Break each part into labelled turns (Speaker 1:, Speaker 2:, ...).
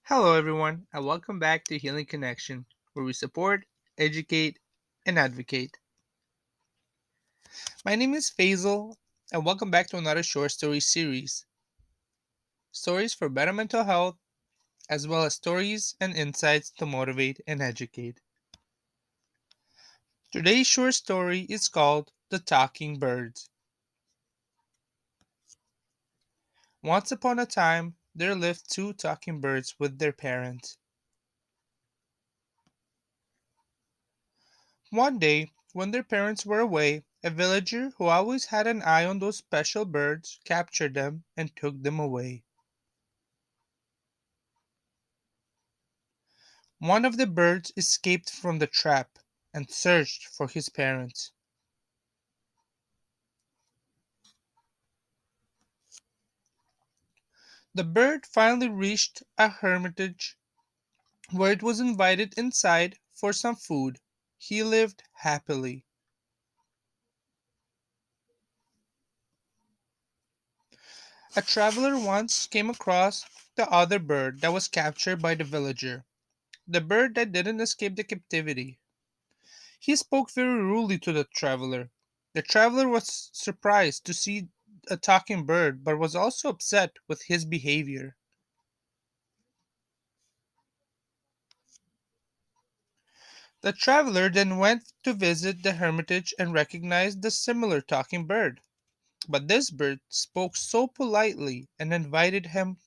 Speaker 1: Hello, everyone, and welcome back to Healing Connection, where we support, educate, and advocate. My name is Faisal, and welcome back to another short story series stories for better mental health, as well as stories and insights to motivate and educate. Today's short story is called The Talking Birds. Once upon a time, there lived two talking birds with their parents. One day, when their parents were away, a villager who always had an eye on those special birds captured them and took them away. One of the birds escaped from the trap and searched for his parents. The bird finally reached a hermitage where it was invited inside for some food. He lived happily. A traveler once came across the other bird that was captured by the villager, the bird that didn't escape the captivity. He spoke very rudely to the traveler. The traveler was surprised to see a talking bird, but was also upset with his behavior. The traveler then went to visit the hermitage and recognized the similar talking bird. But this bird spoke so politely and invited him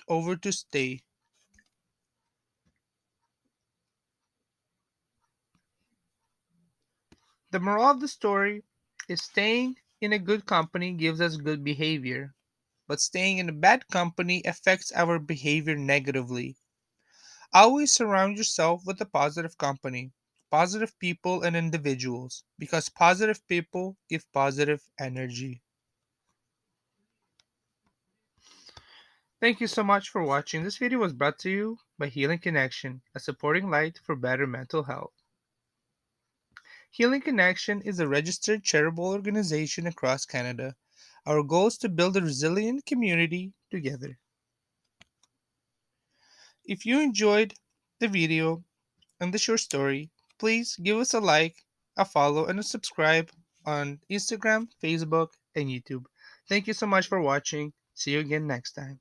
Speaker 1: over to stay. The moral of the story is staying in a good company gives us good behavior, but staying in a bad company affects our behavior negatively. Always surround yourself with a positive company, positive people and individuals, because positive people give positive energy. Thank you so much for watching. This video was brought to you by Healing Connection, a supporting light for better mental health. Healing Connection is a registered charitable organization across Canada. Our goal is to build a resilient community together. If you enjoyed the video and the short story, please give us a like, a follow, and a subscribe on Instagram, Facebook, and YouTube. Thank you so much for watching. See you again next time.